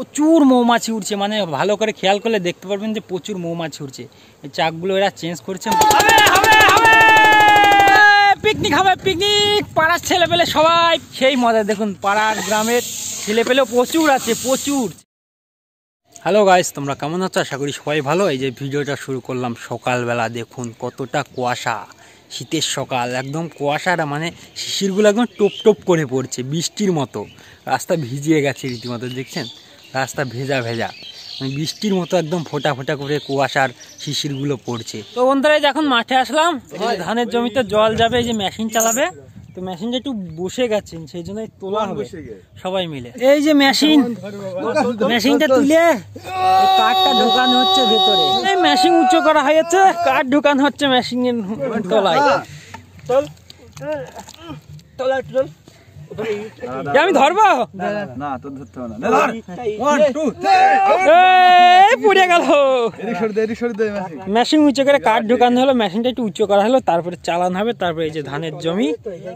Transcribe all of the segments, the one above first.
প্রচুর মৌমাছি উঠছে, মানে ভালো করে খেয়াল করলে দেখতে পারবেন যে প্রচুর মৌমাছি উঠছে। এই চাকগুলো এরা চেঞ্জ করছে। পিকনিক হবে, পিকনিক। পাড়ার ছেলে পেলে সবাই সেই মজা। দেখুন পাড়ার গ্রামের ছেলে পেলে প্রচুর আছে, প্রচুর। হ্যালো গাইস, তোমরা কেমন আছো? আশা করি সবাই ভালো। এই যে ভিডিওটা শুরু করলাম সকালবেলা, দেখুন কতটা কুয়াশা, শীতের সকাল, একদম কুয়াশাটা মানে শিশিরগুলো একদম টোপ টোপ করে পড়ছে বৃষ্টির মতো। রাস্তা ভিজিয়ে গেছে রীতিমতো, দেখছেন রাস্তা ভেজা ভেজা, মানে বৃষ্টির মতো একদম ফোটা ফোটা করে কুয়াশার শিশিরগুলো পড়ছে। তো বন্ধুরা এখন মাঠে আসলাম, ধানের জমিতে জল যাবে, এই যে মেশিন চালাবে। তো মেশিনটা একটু বসে গেছেন, সেই জন্য তোলা হবে সবাই মিলে। এই যে মেশিনটা তুলে কাঠটা ঢোকানো হচ্ছে ভেতরে। এই মেশিন উঁচু করা হয়েছে, কাঠ ঢোকানো হচ্ছে মেশিনের তলায়। আমি ধরবো না, তো ধরতে হবে না। পুড়ে গেল মেশিন। উঁচু করে কাঠ ঢোকানো হলো, মেশিনটা একটু উঁচু করা হলো, তারপরে চালানো হবে। তারপরে এই যে ধানের জমি,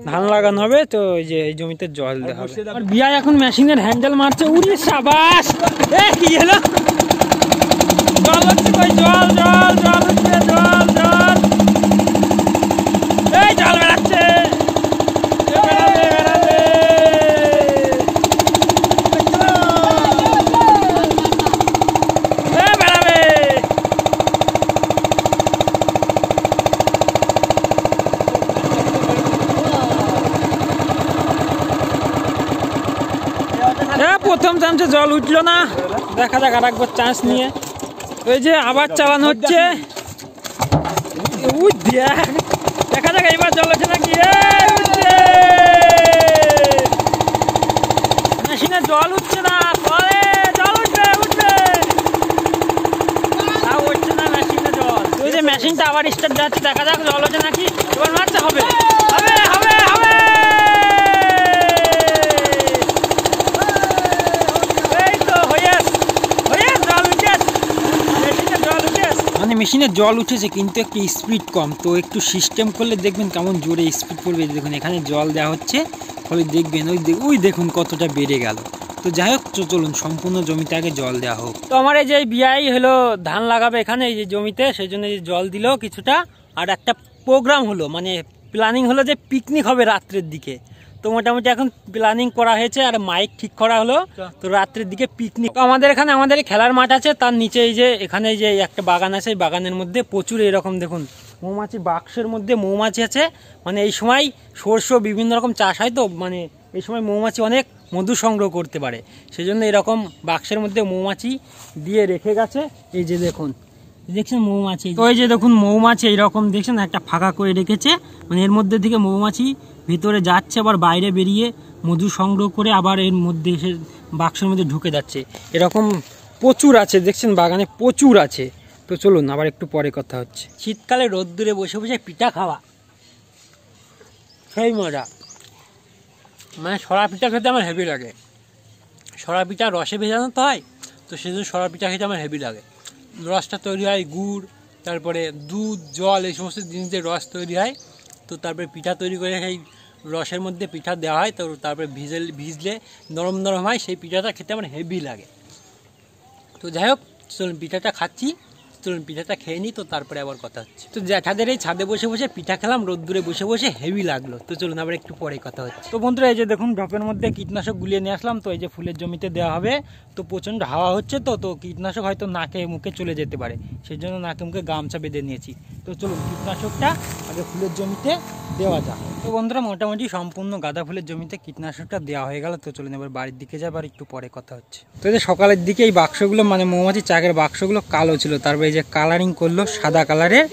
ধান লাগানো হবে। তো এই যে এই জমিতে জল দেওয়া হবে। আর বিয়া এখন মেশিনের হ্যান্ডেল মারছে। উড়ি সাবাস, কি হলো? জল হচ্ছে, কই জল জল জল হচ্ছে, জল জল, এই জল বেড়াচ্ছে। প্রথম চান্সে জল উঠলো না, দেখা যাক আর একবার চান্স নিয়ে। ওই যে আবার চালানো হচ্ছে, দেখা যাক এইবার জল ওঠে নাকি। মেশিনে জল উঠছে না, জল উঠবে উঠবে, উঠছে না মেশিনে জল। ওই যে মেশিনটা আবার স্টার্ট যাচ্ছে, দেখা যাক জল ওঠে নাকি। এবার মারতে হবে, হবে হবে হবে। মানে মেশিনে জল উঠেছে কিন্তু একটু স্পিড কম, তো একটু সিস্টেম করলে দেখবেন কেমন জোরে স্পিড করবে। দেখুন এখানে জল দেওয়া হচ্ছে, ফলে দেখবেন ওই দেখুন কতটা বেড়ে গেল। তো যাই হোক, চলুন সম্পূর্ণ জমিতে আগে জল দেওয়া হোক। তো আমার এই যে বিয়াই হলো ধান লাগাবে এখানে এই যে জমিতে, সেই জন্য জল দিল কিছুটা। আর একটা প্রোগ্রাম হলো, মানে প্ল্যানিং হলো যে পিকনিক হবে রাত্রের দিকে। তো মোটামুটি এখন প্ল্যানিং করা হয়েছে আর মাইক ঠিক করা হলো। তো রাত্রের দিকে পিকনিক। আমাদের এখানে আমাদের খেলার মাঠ আছে, তার নিচে এই যে এখানে যে একটা বাগান আছে, এই বাগানের মধ্যে প্রচুর এরকম দেখুন মৌমাছি, বাক্সের মধ্যে মৌমাছি আছে। মানে এই সময় সর্ষ বিভিন্ন রকম চাষ হয়, তো মানে এই সময় মৌমাছি অনেক মধু সংগ্রহ করতে পারে, সেই জন্য এরকম বাক্সের মধ্যে মৌমাছি দিয়ে রেখে গেছে। এই যে দেখুন, দেখছেন মৌমাছি, তো এই যে দেখুন মৌমাছি এইরকম দেখছেন একটা ফাঁকা করে রেখেছে, মানে এর মধ্যে থেকে মৌমাছি ভিতরে যাচ্ছে, আবার বাইরে বেরিয়ে মধু সংগ্রহ করে আবার এর মধ্যে এসে বাক্সের মধ্যে ঢুকে যাচ্ছে। এরকম প্রচুর আছে, দেখছেন বাগানে প্রচুর আছে। তো চলুন আবার একটু পরে কথা হচ্ছে। শীতকালে রোদ্দুরে বসে বসে পিঠা খাওয়া সেই মজা, মানে সরা পিঠা খেতে আমার হেভি লাগে। সরা পিঠা রসে ভেজানো তো হয়, তো সেই জন্য সরা পিঠা খেতে আমার হেভি লাগে। রসটা তৈরি হয় গুড়, তারপরে দুধ, জল, এই সমস্ত জিনিসের রস তৈরি হয়। তো তারপরে পিঠা তৈরি করে সেই রসের মধ্যে পিঠা দেওয়া হয়। তো তারপরে ভিজলে নরম নরম হয়, সেই পিঠাটা খেতে আমার হেভি লাগে। তো যাই হোক, চলুন পিঠাটা খাচ্ছি, চলুন পিঠাটা খেয়ে নিই, তো তারপরে আবার কথা হচ্ছে। তো জ্যাঠাদের এই ছাদে বসে বসে পিঠা খেলাম, রোদ্দুরে বসে বসে হেভি লাগলো। তো চলুন আবার একটু পরে কথা হচ্ছে। তো বন্ধুরা এই যে দেখুন ঢপের মধ্যে কীটনাশক গুলিয়ে নিয়ে আসলাম। তো এই যে ফুলের জমিতে দেওয়া হবে। তো প্রচণ্ড হাওয়া হচ্ছে, তো কীটনাশক হয়তো নাকে মুখে চলে যেতে পারে, সেই জন্য নাকে মুখে গামছা বেঁধে নিয়েছি। তো চলুন কীটনাশকটা আগে ফুলের জমিতে দেওয়া যাক। তো বন্ধুরা মোটামুটি সম্পূর্ণ গাঁদা ফুলের জমিতে কীটনাশকটা দেওয়া হয়ে গেল। তো চলুন এবার বাড়ির দিকে যাবার একটু পরে কথা হচ্ছে। তো এই যে সকালের দিকে এই বাক্সগুলো, মানে মৌমাছি চাকের বাক্সগুলো কালো ছিল, তারপরে এই যে কালারিং করলো সাদা কালারের,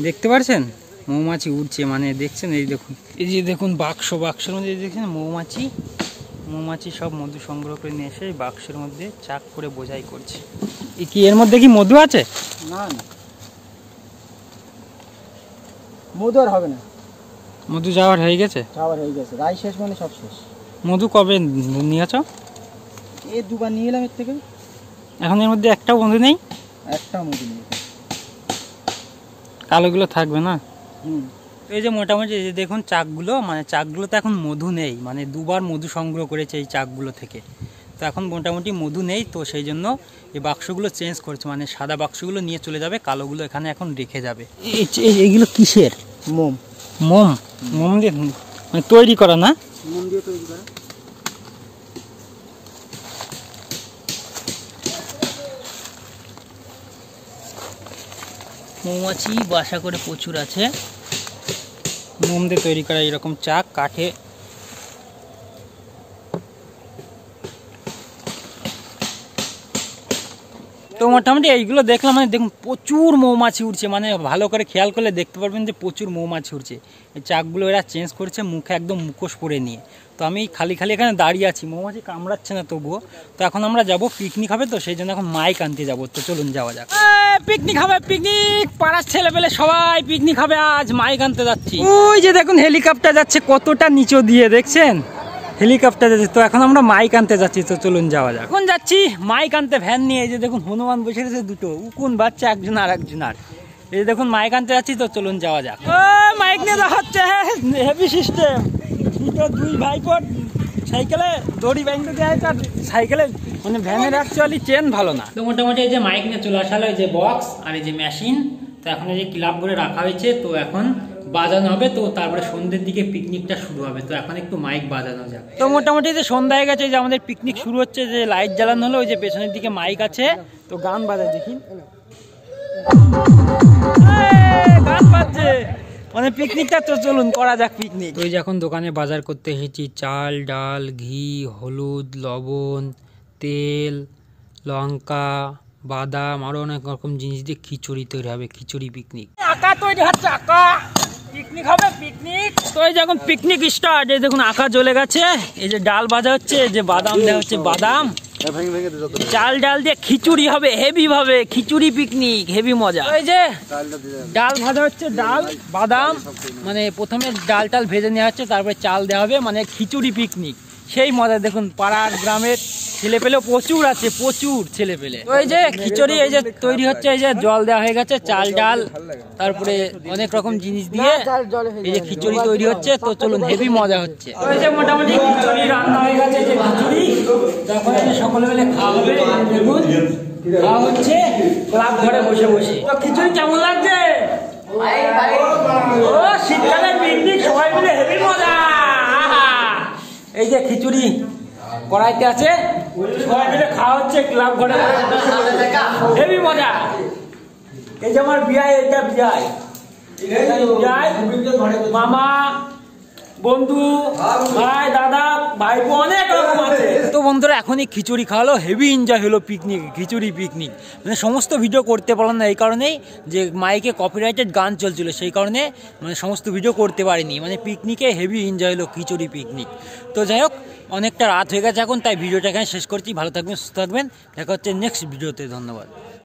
দেখতে পাচ্ছেন মৌমাছি উঠছে, মানে দেখছেন এই দেখুন, এই যে দেখুন বাক্সের মধ্যে দেখছেন মৌমাছি সব মধু সংগ্রহ করে নিয়ে এসে বাক্সের মধ্যে চাক করে বোঝাই করছে। কি এর মধ্যে কি মধু আছে? না না, মধু আর হবে না, মধু যাওয়ার হয়ে গেছে, রাই শেষ, মানে সব শেষ। মধু কবে নিয়েছ? এই দুবার নিয়ে এলাম এর থেকে। এখন এর মধ্যে একটাও মধু নেই? একটাও মধু নেই, কালোগুলো থাকবে না। এই যে মোটামুটি এই যে দেখুন চাকগুলো, মানে চাকগুলোতে এখন মধু নেই, মানে দুবার মধু সংগ্রহ করেছে এই চাকগুলো থেকে। তো এখন মোটামুটি মধু নেই, তো সেই জন্য এই বাক্সগুলো চেঞ্জ করছে, মানে সাদা বাক্সগুলো নিয়ে চলে যাবে, কালোগুলো এখানে এখন রেখে যাবে। এগুলো কিসের? মোম। মোম? মোম দিয়ে মানে তৈরি করা না? মোম দিয়ে তৈরি করা। মৌমাছি বাসা করে প্রচুর আছে। মোম দিয়ে তৈরি করা এরকম চাক কাঠে। তো মোটামুটি এইগুলো দেখলাম, মানে দেখুন প্রচুর মৌমাছি উঠছে, মানে ভালো করে খেয়াল করলে দেখতে পারবেন যে প্রচুর মৌমাছি উঠছে। এই চাকগুলো এরা চেঞ্জ করেছে মুখে একদম মুখোশ পরে নিয়ে। তো আমি খালি খালি এখানে দাঁড়িয়ে আছি, মৌমাছি কামড়াচ্ছে না তবুও। তো এখন আমরা যাব পিকনিক হবে, তো সেই জন্য এখন মাইক আনতে যাবো। তো চলুন যাওয়া যাক। পিকনিক হবে, পিকনিক, পাড়ার ছেলে পেলে সবাই পিকনিক হবে আজ। মাইক আনতে যাচ্ছি। ওই যে দেখুন হেলিকপ্টার যাচ্ছে কতটা নিচু দিয়ে, দেখছেন হেলিকপ্টার যাচ্ছে। তো এখন আমরা মাইক আনতে যাচ্ছি, তো চলুন যাওয়া যাক। এখন যাচ্ছি মাইক আনতে ভ্যান নিয়ে। এই যে দেখুন হনুমান বসে রয়েছে দুটো, উকুন বাচ্চা একজন আর একজন। আর এই যে দেখুন মাইক আনতে যাচ্ছি, তো চলুন যাওয়া যাক। ও মাইক নিয়ে যাওয়া হচ্ছে, হেভি সিস্টেম। দুটো দুই ভাইপোর সাইকেলে দড়ি বাইন্ধে দেওয়া হয়েছে, আর সাইকেলে মানে ভ্যানের অ্যাকচুয়ালি চেন ভালো না। তো মোটামুটি এই যে মাইক নিয়ে চলে আসা হলো, এই যে বক্স আর এই যে মেশিন। তো এখন এই যে ক্লাব করে রাখা হয়েছে, তো এখন বাজানো হবে। তো তারপরে সন্ধ্যের দিকে পিকনিকটা শুরু হবে, তো এখন একটু মাইক বাজানো যাবে। তো মোটামুটি যে সন্ধ্যা হয়ে গেছে, যে আমাদের পিকনিক শুরু হচ্ছে, যে লাইট জ্বালানো হলো, ওই যে পেছনের দিকে মাইক আছে, তো গান বাজায় দেখি, গান বাজছে, মানে পিকনিকটা। তো চলুন করা যাক পিকনিক। ওই যে এখন দোকানে বাজার করতে এসেছি, চাল ডাল ঘি হলুদ লবণ তেল লঙ্কা বাদাম আরো অনেক রকম জিনিস দিয়ে খিচুড়ি তৈরি হবে। খিচুড়ি পিকনিক আঁকা তৈরি হচ্ছে, আঁকা পিকনিক হবে পিকনিক। তো এই যে এখন পিকনিক স্টার্ট। এই দেখুন আঁকা জ্বলে গেছে, এই যে ডাল ভাজা হচ্ছে, যে বাদাম দেওয়া হচ্ছে, বাদাম চাল ডাল দিয়ে খিচুড়ি হবে হেভি ভাবে। খিচুড়ি পিকনিক হেভি মজা। এই যে ডাল ভাজা হচ্ছে, ডাল বাদাম, মানে প্রথমে ডাল টাল ভেজে নেওয়া হচ্ছে, তারপরে চাল দেওয়া হবে, মানে খিচুড়ি পিকনিক সেই মজা। দেখুন পাড়ার গ্রামের ছেলে পেলে প্রচুর আছে, প্রচুর ছেলে পেলে। ওই যে খিচুড়ি এই যে তৈরি হচ্ছে, এই যে জল দেওয়া হয়ে গেছে, চাল ডাল তারপরে অনেক রকম জিনিস দিয়ে এই যে খিচুড়ি তৈরি হচ্ছে। তো চলুন হেভি মজা হচ্ছে। ওই যে মোটামুটি খিচুড়ি রান্না হয়ে গেছে, যে খিচুড়ি যখন সকলে মিলে খাওয়া হবে। দেখুন খাওয়া হচ্ছে ক্লাব ঘরে বসে বসে। তো খিচুড়ি কেমন লাগছে? ও শীতকালে পিকনিক সবাই মিলে হেভি মজা। এই যে খিচুড়ি কড়াইতে আছে, সবাই মিলে খাওয়া হচ্ছে ক্লাব ঘরে, হেভি মজা। এই যে আমার বিয়াই, এটা বিয়াই, মামা বন্ধু ভাই দাদা ভাইপো অনেক রকম আছে। তো বন্ধুরা এখন এই খিচুড়ি খাওয়ালো, হেভি এনজয় হলো পিকনিক, খিচুড়ি পিকনিক। মানে সমস্ত ভিডিও করতে পারলাম না এই কারণেই যে মাইকে কপিরাইটেড গান চলছিল, সেই কারণে মানে সমস্ত ভিডিও করতে পারিনি। মানে পিকনিকে হেভি এনজয় হলো খিচুড়ি পিকনিক। তো যাই হোক অনেকটা রাত হয়ে গেছে এখন, তাই ভিডিওটা এখানে শেষ করছি। ভালো থাকবেন, সুস্থ থাকবেন, দেখা হচ্ছে নেক্সট ভিডিওতে। ধন্যবাদ।